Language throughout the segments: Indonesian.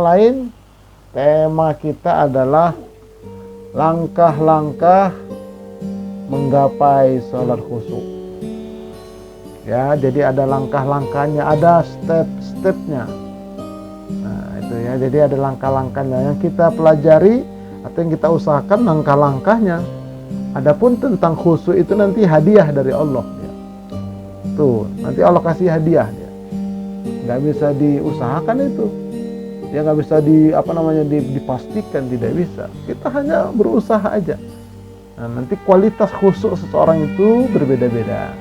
lain, tema kita adalah langkah-langkah menggapai sholat khusyuk. Ya, jadi ada langkah-langkahnya, ada step-stepnya. Nah, itu ya, jadi ada langkah-langkahnya yang kita pelajari atau yang kita usahakan langkah-langkahnya. Adapun tentang khusyuk itu nanti hadiah dari Allah ya. Tuh, nanti Allah kasih hadiah dia. Nggak bisa diusahakan itu. Ya nggak bisa dipastikan, tidak bisa. Kita hanya berusaha aja. Nah, nanti kualitas khusyuk seseorang itu berbeda-beda.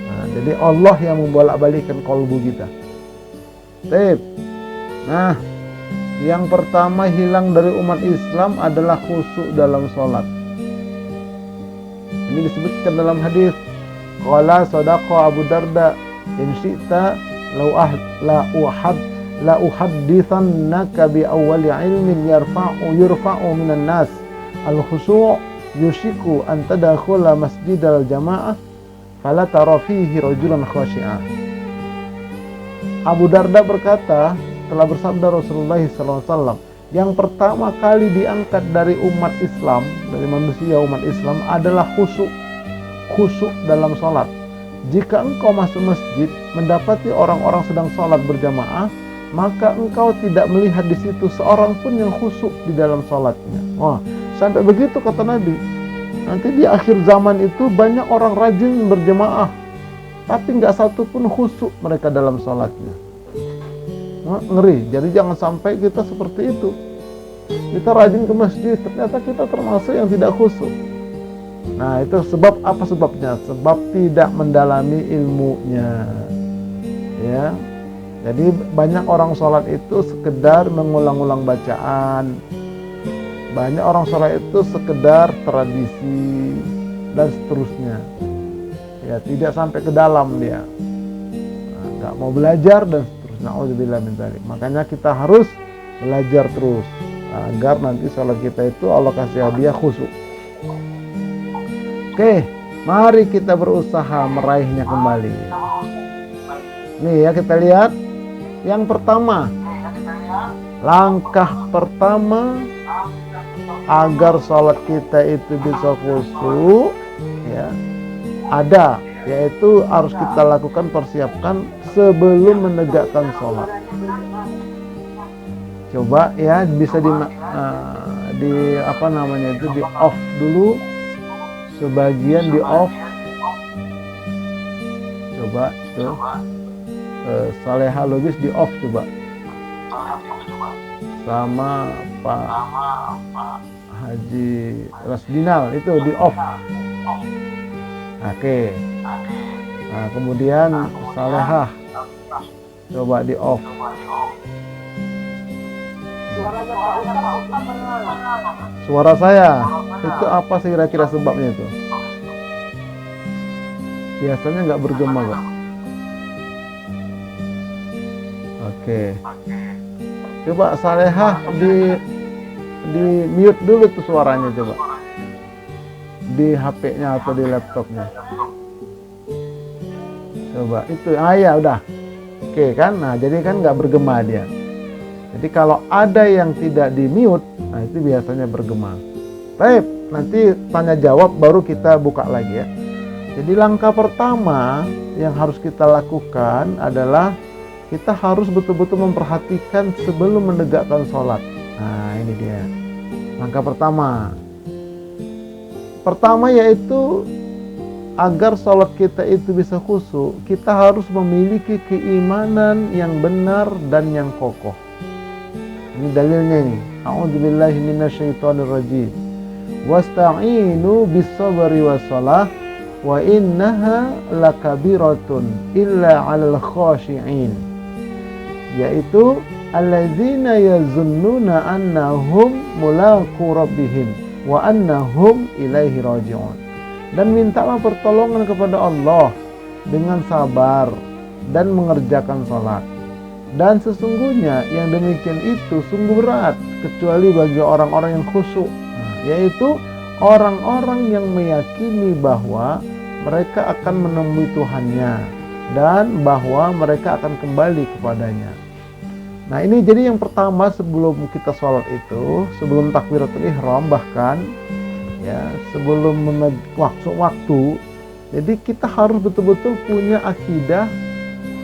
Nah, jadi Allah yang membolak-balikkan kalbu kita. Nah, yang pertama hilang dari umat Islam adalah khusyuk dalam sholat. Ini disebutkan dalam hadis. Qala sadaqa Abu Darda, in syi'ta la uhaddithannaka bi awwali ilmin yurfa'u minan nas al-khusyu' yushiku an tadkhula masjidal jamaah fala tara fihi rajulan khashi'a. Abu Darda berkata, telah bersabda Rasulullah SAW, yang pertama kali diangkat dari umat Islam, dari manusia umat Islam adalah khusyuk dalam sholat. Jika engkau masuk masjid mendapati orang-orang sedang sholat berjamaah, maka engkau tidak melihat di situ seorang pun yang khusyuk di dalam sholatnya. Wah, sampai begitu kata Nabi. Nanti di akhir zaman itu banyak orang rajin berjamaah, tapi nggak satu pun khusyuk mereka dalam sholatnya. Wah, ngeri. Jadi jangan sampai kita seperti itu. Kita rajin ke masjid, ternyata kita termasuk yang tidak khusyuk. Nah, itu sebab apa sebabnya? Sebab tidak mendalami ilmunya. Ya. Jadi banyak orang sholat itu sekedar mengulang-ulang bacaan. Banyak orang sholat itu sekedar tradisi dan seterusnya. Ya, tidak sampai ke dalam dia. Nah, nggak mau belajar dan seterusnya. Na'udzubillah min dzalik. Makanya kita harus belajar terus agar nanti sholat kita itu Allah kasih hadiah khusyuk. Oke, mari kita berusaha meraihnya kembali. Nih ya, kita lihat. Yang pertama, langkah pertama agar sholat kita itu bisa khusyuk, ya, ada, yaitu harus kita lakukan, persiapkan sebelum menegakkan sholat. Coba ya, bisa di off dulu. Sebagian di off. Coba tuh. Saleha Lubis di off coba. Sama Pak Haji Rasdinal itu di off. Oke. Nah, kemudian Salehah coba di off. Suara saya itu apa sih kira-kira sebabnya itu? Biasanya nggak bergema kok. Oke. Coba Salehah di mute dulu tuh suaranya coba. Di HP-nya atau di laptopnya. Coba itu. Ya udah. Oke kan? Nah, jadi kan nggak bergema dia. Jadi kalau ada yang tidak di mute, nah itu biasanya bergema. Baik, nanti tanya jawab baru kita buka lagi ya. Jadi langkah pertama yang harus kita lakukan adalah kita harus betul-betul memperhatikan sebelum menegakkan sholat. Nah, ini dia. Langkah pertama. Pertama yaitu agar sholat kita itu bisa khusyuk, kita harus memiliki keimanan yang benar dan yang kokoh. Ini dalilnya ini. A'udzubillahi minasyaitonirrajim. Wasta'inu bis-sabri was-shalah wa innaha lakabiratun illa 'alal khashi'in. Yaitu allazina yazunnuna annahum mulaqu rabbihim wa annahum ilaihi raji'un. Dan mintalah pertolongan kepada Allah dengan sabar dan mengerjakan salat. Dan sesungguhnya yang demikian itu sungguh berat kecuali bagi orang-orang yang khusyuk, yaitu orang-orang yang meyakini bahwa mereka akan menemui Tuhannya dan bahwa mereka akan kembali kepadanya. Nah ini jadi yang pertama sebelum kita sholat itu, sebelum takbiratul ihram bahkan ya sebelum waktu, jadi kita harus betul-betul punya akidah,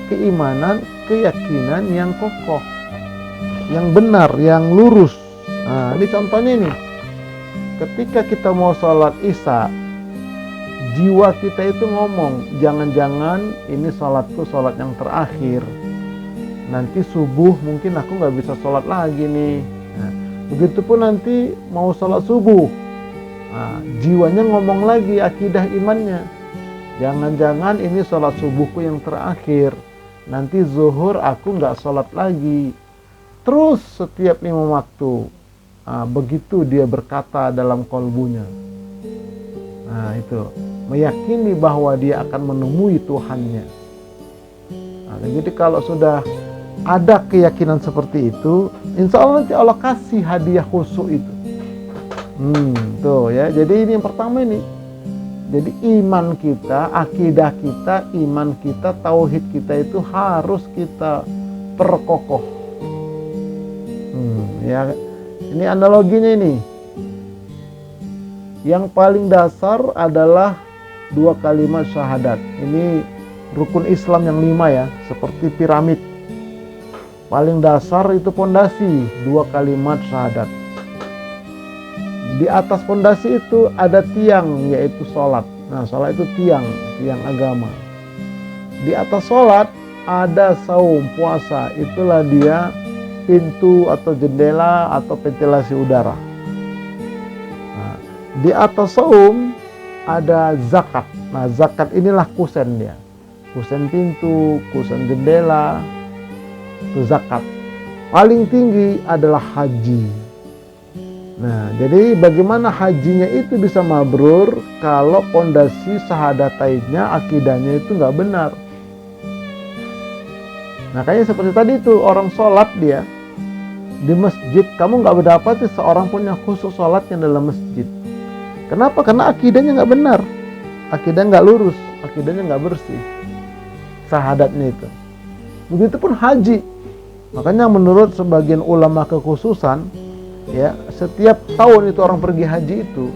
keimanan, keyakinan yang kokoh, yang benar, yang lurus. Nah ini contohnya nih, ketika kita mau sholat isya, jiwa kita itu ngomong, jangan-jangan ini sholatku sholat yang terakhir, nanti subuh mungkin aku nggak bisa sholat lagi nih. Nah, begitupun nanti mau sholat subuh, nah, jiwanya ngomong lagi akidah imannya, jangan-jangan ini sholat subuhku yang terakhir, nanti zuhur aku nggak sholat lagi. Terus setiap 5 waktu, nah, begitu dia berkata dalam kolbunya. Nah itu, meyakini bahwa dia akan menemui Tuhannya. Nah, jadi kalau sudah ada keyakinan seperti itu, insya Allah nanti Allah kasih hadiah khusyuk itu. Tuh ya, jadi ini yang pertama ini. Jadi iman kita, akidah kita, iman kita, tauhid kita itu harus kita perkokoh. Ya, ini analoginya ini. Yang paling dasar adalah 2 kalimat syahadat. Ini rukun Islam yang 5 ya, seperti piramid. Paling dasar itu pondasi, 2 kalimat syahadat. Di atas pondasi itu ada tiang, yaitu sholat. Nah, sholat itu tiang agama. Di atas sholat ada saum, puasa. Itulah dia pintu atau jendela atau ventilasi udara. Nah, di atas saum ada zakat. Nah, zakat inilah kusen dia. Kusen pintu, kusen jendela, itu zakat. Paling tinggi adalah haji. Nah, jadi bagaimana hajinya itu bisa mabrur kalau pondasi syahadatainnya, akidahnya itu nggak benar. Nah, kayaknya seperti tadi itu, orang sholat dia di masjid, kamu nggak berdapati seorang pun yang khusus sholatnya dalam masjid. Kenapa? Karena akidahnya nggak benar, akidahnya nggak lurus, akidahnya nggak bersih, syahadatnya itu. Begitupun haji. Makanya menurut sebagian ulama kekhususan, ya, setiap tahun itu orang pergi haji itu,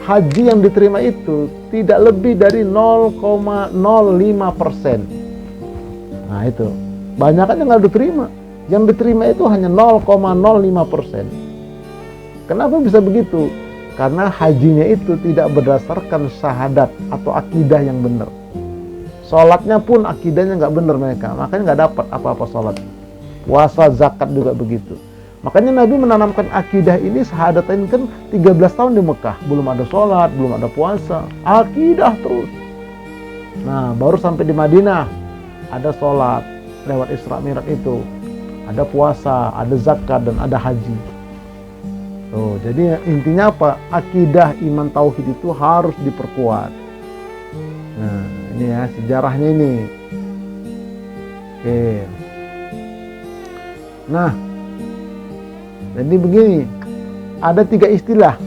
haji yang diterima itu tidak lebih dari 0,05%. Nah itu, banyak kan yang nggak diterima. Yang diterima itu hanya 0,05%. Kenapa bisa begitu? Karena hajinya itu tidak berdasarkan syahadat atau akidah yang benar. Sholatnya pun akidahnya nggak benar mereka, makanya nggak dapat apa-apa sholat. Puasa, zakat juga begitu. Makanya Nabi menanamkan akidah ini, syahadatain kan 13 tahun di Mekah. Belum ada sholat, belum ada puasa. Akidah terus. Nah, baru sampai di Madinah. Ada sholat lewat Isra Mi'raj itu. Ada puasa, ada zakat, dan ada haji. Tuh, jadi intinya apa? Akidah, iman, tauhid itu harus diperkuat. Nah, ini ya sejarahnya ini. Oke. Nah, jadi begini, ada 3 istilah.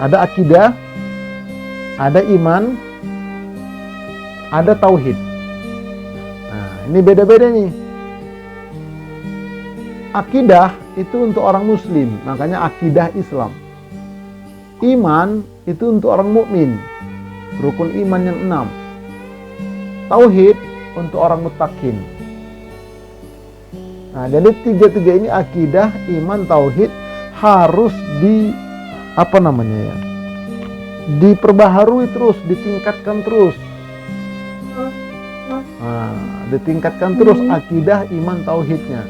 Ada akidah, ada iman, ada tauhid. Nah, ini beda-beda nih. Akidah itu untuk orang muslim, makanya akidah Islam. Iman itu untuk orang mukmin, rukun iman yang 6. Tauhid untuk orang mutakin. Nah, jadi 3 ini akidah, iman, tauhid harus diperbaharui terus, ditingkatkan terus. Nah, ditingkatkan terus akidah, iman, tauhidnya.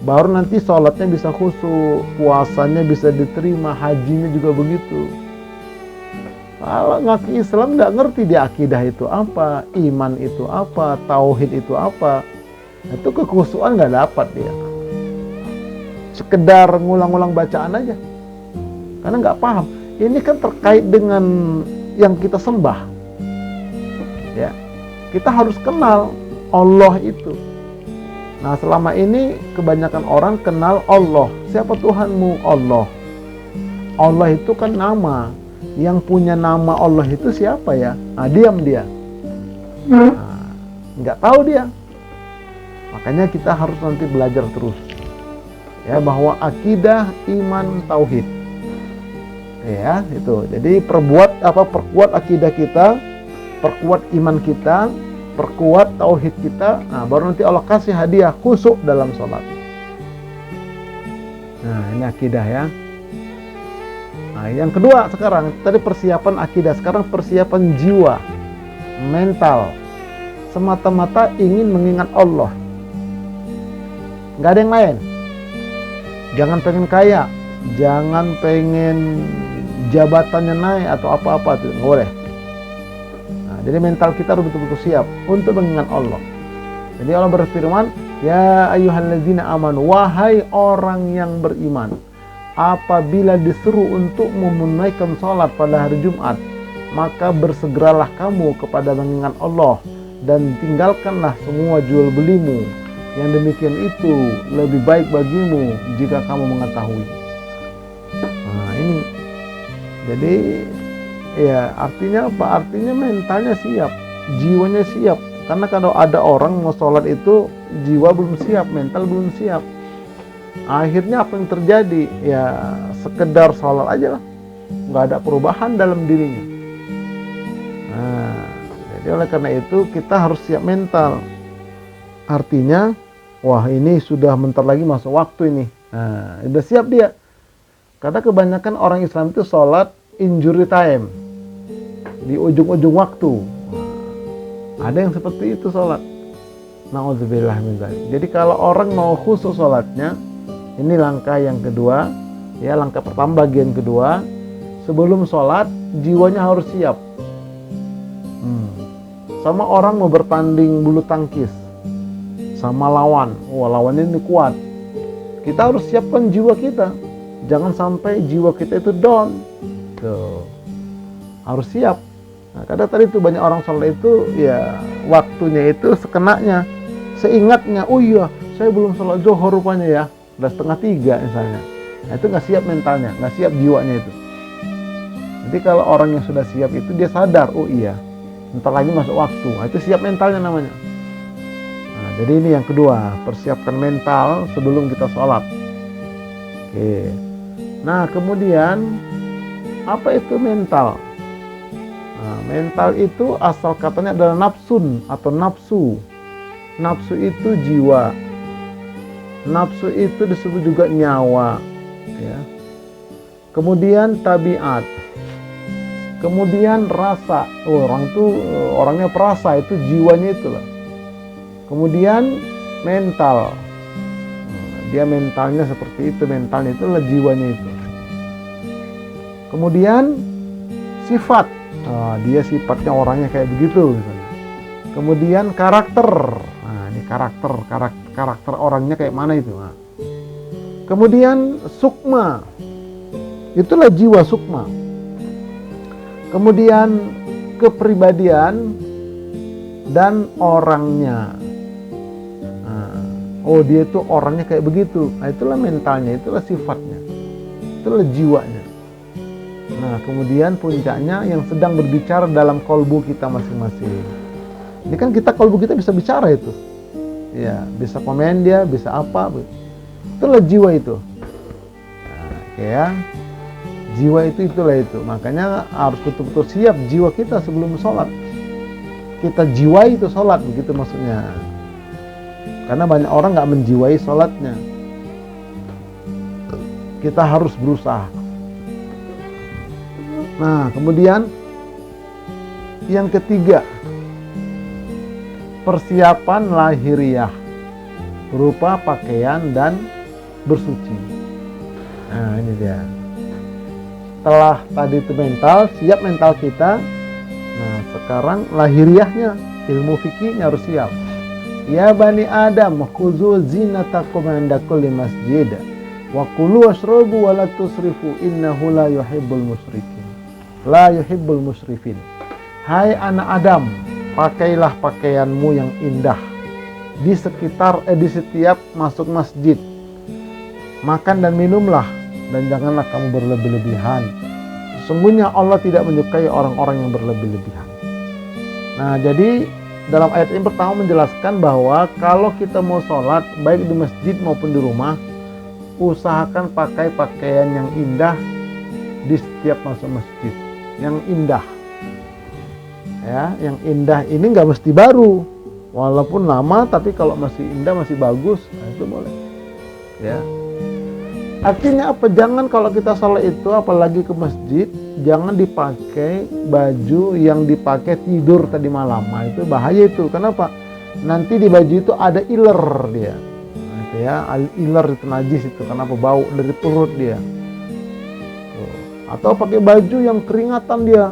Baru nanti sholatnya bisa khusyuk, puasanya bisa diterima, hajinya juga begitu. Kalau ngaku Islam nggak ngerti dia akidah itu apa, iman itu apa, tauhid itu apa, itu kekhusyukan nggak dapat dia. Sekedar ngulang-ngulang bacaan aja, karena nggak paham. Ini kan terkait dengan yang kita sembah. Ya, kita harus kenal Allah itu. Nah, selama ini kebanyakan orang kenal Allah. Siapa Tuhanmu? Allah. Allah itu kan nama. Yang punya nama Allah itu siapa ya? Nah, diam dia. Nah, nggak tahu dia. Makanya kita harus nanti belajar terus ya, bahwa akidah, iman, tauhid ya itu. Jadi perkuat akidah kita, perkuat iman kita, perkuat tauhid kita. Nah, baru nanti Allah kasih hadiah khusyuk dalam sholat. Nah, ini akidah ya. Nah, yang kedua sekarang, tadi persiapan akidah, sekarang persiapan jiwa, mental. Semata-mata ingin mengingat Allah, nggak ada yang lain. Jangan pengen kaya, jangan pengen jabatannya naik atau apa-apa, itu nggak boleh. Nah, jadi mental kita harus betul-betul siap untuk mengingat Allah. Jadi Allah berfirman, ya ayyuhalladzina amanu, wahai orang yang beriman, apabila diseru untuk menunaikan sholat pada hari Jumat, maka bersegeralah kamu kepada mengingat Allah dan tinggalkanlah semua jual belimu. Yang demikian itu lebih baik bagimu jika kamu mengetahui. Nah ini, jadi ya artinya apa? Artinya mentalnya siap, jiwanya siap. Karena kalau ada orang mau sholat itu jiwa belum siap, mental belum siap, akhirnya apa yang terjadi? Ya sekedar sholat aja lah, nggak ada perubahan dalam dirinya. Nah, jadi oleh karena itu kita harus siap mental. Artinya, wah ini sudah bentar lagi masuk waktu ini. Nah, udah siap dia. Karena kebanyakan orang Islam itu sholat injury time, di ujung-ujung waktu. Ada yang seperti itu sholat. Na'udzubillah min dzalik. Jadi kalau orang mau khusus sholatnya, ini langkah yang kedua, ya langkah pertama bagian kedua. Sebelum sholat, jiwanya harus siap. Sama orang mau bertanding bulu tangkis sama lawan, lawannya ini kuat, kita harus siapkan jiwa kita, jangan sampai jiwa kita itu down. Tuh, harus siap. Nah, kadang tadi itu banyak orang sholat itu ya waktunya itu sekenanya, seingatnya, oh iya saya belum sholat zuhur rupanya ya, udah 2:30 misalnya. Nah, itu nggak siap mentalnya, nggak siap jiwanya itu. Jadi kalau orang yang sudah siap itu dia sadar, oh iya bentar lagi masuk waktu. Nah, itu siap mentalnya namanya. Nah, jadi ini yang kedua, persiapkan mental sebelum kita sholat. Oke. Nah, kemudian apa itu mental? Nah, mental itu asal katanya adalah nafsun atau nafsu. Nafsu itu jiwa. Nafsu itu disebut juga nyawa. Ya. Kemudian tabiat. Kemudian rasa, orang tuh orangnya perasa, itu jiwanya itulah. Kemudian mental, dia mentalnya seperti itu, mentalnya itulah jiwanya itu. Kemudian sifat, dia sifatnya orangnya kayak begitu misalnya. Kemudian karakter, nah ini karakter orangnya kayak mana itu. Nah. Kemudian sukma, itulah jiwa sukma. Kemudian kepribadian dan orangnya. Nah, dia itu orangnya kayak begitu. Nah, itulah mentalnya, itulah sifatnya, itulah jiwanya. Nah, kemudian puncaknya yang sedang berbicara dalam kolbu kita masing-masing. Ini kan kita kolbu kita bisa bicara itu. Ya, bisa komen dia, bisa apa. Itulah jiwa itu. Nah, kayak jiwa itu itulah itu. Makanya harus betul-betul siap jiwa kita sebelum sholat. Kita jiwai itu sholat, begitu maksudnya. Karena banyak orang nggak menjiwai sholatnya. Kita harus berusaha. Nah, kemudian yang ketiga, persiapan lahiriah berupa pakaian dan bersuci. Nah, ini dia. Setelah tadi itu mental, siap mental kita. Nah, sekarang lahiriahnya, ilmu fikihnya harus siap. Ya bani Adam, khuzu zinatakum 'inda kulli masjid wa kulu washrabu wa la tusrifu innahu la yuhibbul musrifin. La yuhibbul musrifin. Hai anak Adam, pakailah pakaianmu yang indah di setiap masuk masjid. Makan dan minumlah, dan janganlah kamu berlebih-lebihan. Sesungguhnya Allah tidak menyukai orang-orang yang berlebih-lebihan. Nah, jadi dalam ayat ini pertama menjelaskan bahwa kalau kita mau sholat baik di masjid maupun di rumah, usahakan pakai pakaian yang indah di setiap masuk masjid. Yang indah, ya, yang indah ini nggak mesti baru, walaupun lama, tapi kalau masih indah, masih bagus, nah itu boleh, ya. Artinya apa? Jangan kalau kita sholat itu, apalagi ke masjid, jangan dipakai baju yang dipakai tidur tadi malam. Nah, itu bahaya itu. Kenapa? Nanti di baju itu ada iler dia. Nah, itu ya, iler itu najis itu. Kenapa? Bau dari perut dia. Tuh. Atau pakai baju yang keringatan dia.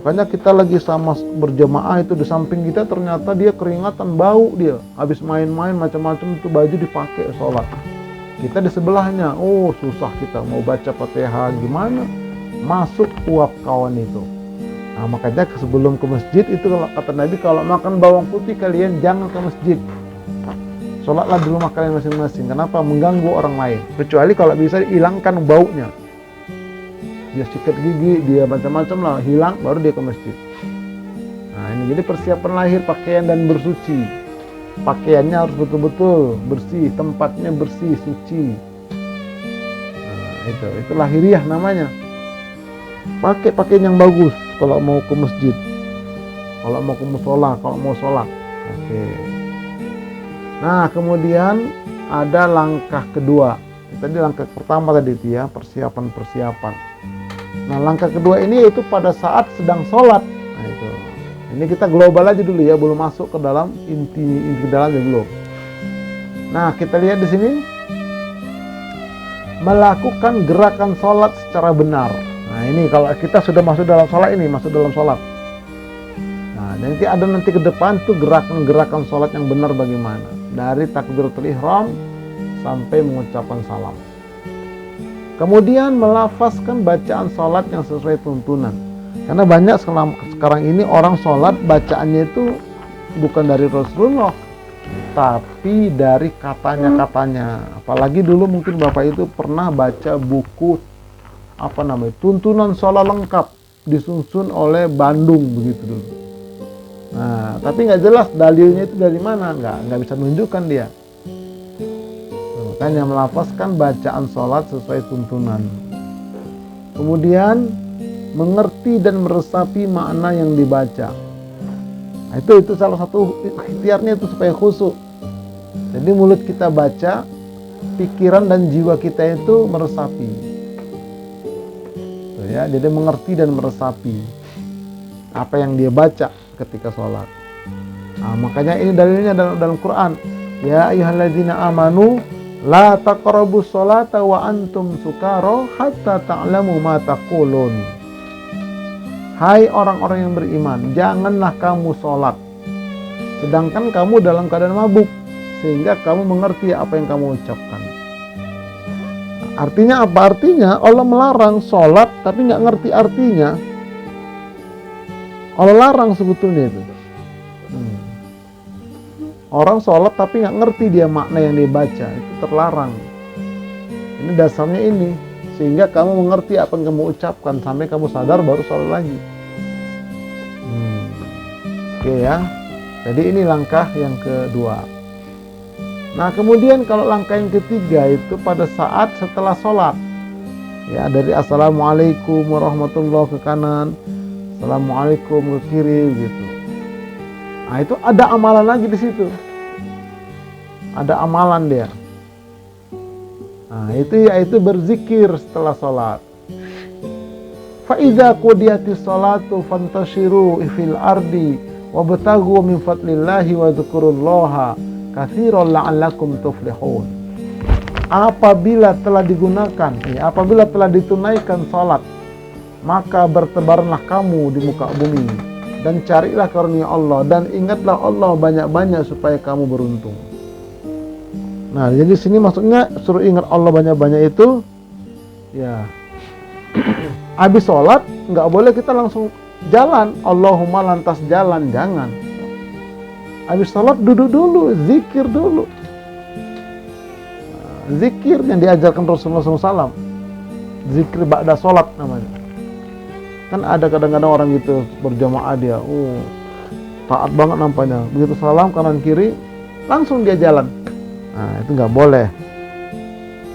Makanya kita lagi sama berjamaah itu di samping kita, ternyata dia keringatan, bau dia. Habis main-main macam-macam itu baju dipakai sholat. Kita di sebelahnya, oh susah kita mau baca Fatihah gimana? Masuk uap kawan itu. Nah, makanya sebelum ke masjid itu kata Nabi, kalau makan bawang putih kalian jangan ke masjid. Sholatlah di rumah kalian masing-masing. Kenapa? Mengganggu orang lain. Kecuali kalau bisa hilangkan baunya. Dia sikat gigi, dia macam-macam lah, hilang, baru dia ke masjid. Nah ini jadi persiapan lahir, pakaian dan bersuci. Pakaiannya harus betul-betul bersih, tempatnya bersih, suci. Nah, itu lahiriah namanya. Pakai pakaian yang bagus kalau mau ke masjid, kalau mau ke mushola, kalau mau sholat. Oke. Nah kemudian ada langkah kedua. Tadi langkah pertama tadi itu ya, persiapan. Nah langkah kedua ini yaitu pada saat sedang sholat. Nah itu. Ini kita global aja dulu ya, belum masuk ke dalam inti dalamnya belum. Nah, kita lihat di sini melakukan gerakan sholat secara benar. Nah, ini kalau kita sudah masuk dalam sholat ini, masuk dalam sholat. Nah, nanti ke depan tuh gerakan-gerakan sholat yang benar bagaimana. Dari takbiratul ihram sampai mengucapkan salam. Kemudian melafazkan bacaan sholat yang sesuai tuntunan. Karena banyak sekarang ini orang sholat bacaannya itu bukan dari Rasulullah, tapi dari katanya. Apalagi dulu mungkin Bapak itu pernah baca buku tuntunan sholat lengkap, disusun oleh Bandung begitu dulu. Nah, tapi nggak jelas dalilnya itu dari mana, nggak bisa menunjukkan dia. Makanya melafazkan bacaan sholat sesuai tuntunan. Kemudian mengerti dan meresapi makna yang dibaca. Nah, itu salah satu ikhtiarnya itu supaya khusyuk. Jadi mulut kita baca, pikiran dan jiwa kita itu meresapi. Tuh ya, jadi mengerti dan meresapi apa yang dia baca ketika sholat. Nah, makanya ini dalilnya dalam Quran. Ya ayyuhalladzina amanu la taqrabus sholata wa antum sukara hatta ta'lamu ma taqulun. Hai orang-orang yang beriman, janganlah kamu sholat sedangkan kamu dalam keadaan mabuk, sehingga kamu mengerti apa yang kamu ucapkan. Artinya apa? Artinya Allah melarang sholat tapi nggak ngerti artinya. Allah larang sebetulnya itu. Orang sholat tapi nggak ngerti dia makna yang dibaca, itu terlarang. Ini dasarnya ini. Sehingga kamu mengerti apa yang kamu ucapkan sampai kamu sadar baru sholat lagi. Oke ya. Jadi ini langkah yang kedua. Nah kemudian kalau langkah yang ketiga itu pada saat setelah sholat. Ya, dari assalamualaikum warahmatullahi ke kanan, assalamualaikum ke kiri gitu. Nah itu ada amalan lagi di situ. Ada amalan dia. Nah, itu yaitu berzikir setelah sholat. Fa idza qudiyatis sholatu fantashiru fil ardi wabtaghu min fadlillahi wa dzkurullaha katsiran la'allakum tuflihun. Apabila telah digunakan, apabila telah ditunaikan sholat, maka bertebaranlah kamu di muka bumi dan carilah karunia Allah dan ingatlah Allah banyak-banyak supaya kamu beruntung. Nah, jadi sini maksudnya suruh ingat Allah banyak-banyak itu, ya. Habis sholat nggak boleh kita langsung jalan, Allahumma lantas jalan, jangan. Habis sholat duduk dulu, zikir dulu. Zikir yang diajarkan Rasulullah SAW, zikir ba'da sholat namanya. Kan ada kadang-kadang orang gitu berjamaah dia, taat banget nampaknya. Begitu salam kanan kiri, langsung dia jalan. Nah, itu nggak boleh.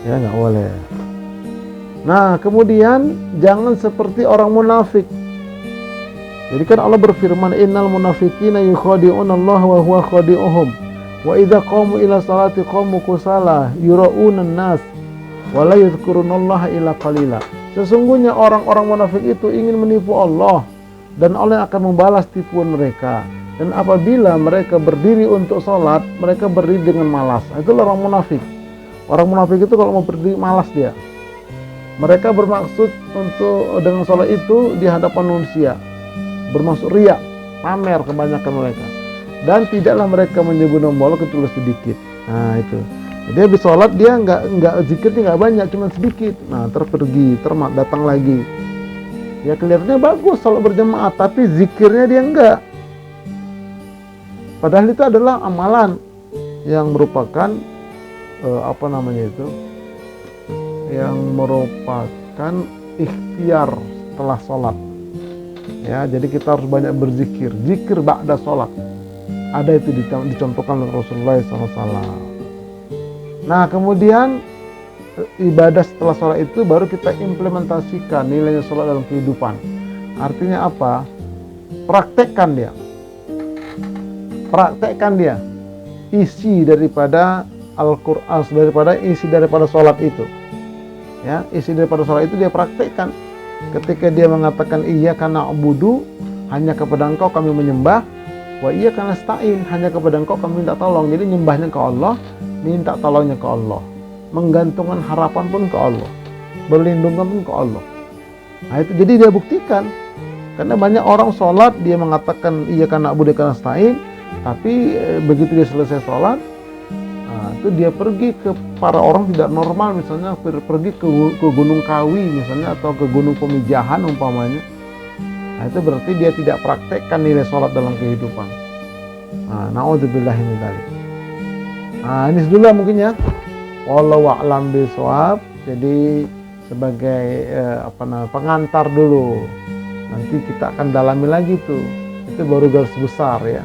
Ya, nggak boleh. Nah, kemudian jangan seperti orang munafik. Jadi kan Allah berfirman, innal munafiqina yukhadi'una Allah wa huwa khadi'uhum. Wa idza qamu ila salati qamu kusala yura'una an-nas wa la yadhkurunallaha illa qalila. Sesungguhnya orang-orang munafik itu ingin menipu Allah, dan Allah akan membalas tipuan mereka. Dan apabila mereka berdiri untuk sholat, mereka berdiri dengan malas. Itulah orang munafik. Orang munafik itu kalau mau berdiri malas dia. Mereka bermaksud untuk dengan sholat itu di hadapan manusia, bermaksud riya, pamer kebanyakan mereka. Dan tidaklah mereka menyebut nama Allah kecuali sedikit. Nah itu. Jadi habis sholat dia nggak zikirnya nggak banyak, cuma sedikit. Nah terpergi, datang lagi. Ya kelihatannya bagus sholat berjamaah, tapi zikirnya dia enggak. Padahal itu adalah amalan yang merupakan yang merupakan ikhtiar setelah sholat. Ya, jadi kita harus banyak berzikir, zikir ba'da sholat. Ada itu dicontohkan oleh Rasulullah SAW. Nah, kemudian ibadah setelah sholat itu baru kita implementasikan nilainya sholat dalam kehidupan. Artinya apa? Praktekkan dia isi daripada Al-Quran, isi daripada sholat itu. Ya, isi daripada sholat itu dia praktekkan. Ketika dia mengatakan iyyaka na'budu, hanya kepada Engkau kami menyembah, wa iyyaka nasta'in, hanya kepada Engkau kami minta tolong. Jadi nyembahnya ke Allah, minta tolongnya ke Allah, menggantungkan harapan pun ke Allah, berlindungan pun ke Allah. Nah itu jadi dia buktikan. Karena banyak orang sholat dia mengatakan iyyaka na'budu wa iyyaka nasta'in, tapi begitu dia selesai sholat, itu dia pergi ke para orang tidak normal, misalnya pergi ke Gunung Kawi misalnya, atau ke Gunung Pemijahan umpamanya. Nah itu berarti dia tidak praktekkan nilai sholat dalam kehidupan. Na'udzubillahi min dzalik. Nah ini dulu mungkin ya. Wallahu a'lam bishawab. Jadi sebagai pengantar dulu. Nanti kita akan dalami lagi tuh. Itu baru garis besar ya,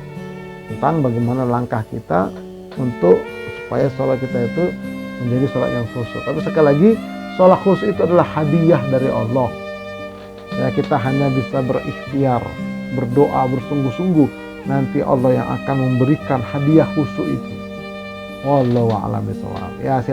tentang bagaimana langkah kita untuk supaya sholat kita itu menjadi sholat yang khusyuk. Tapi sekali lagi, sholat khusyuk itu adalah hadiah dari Allah. Ya, kita hanya bisa berikhtiar, berdoa bersungguh-sungguh. Nanti Allah yang akan memberikan hadiah khusyuk itu. Wallahu a'lam bishawab. Ya.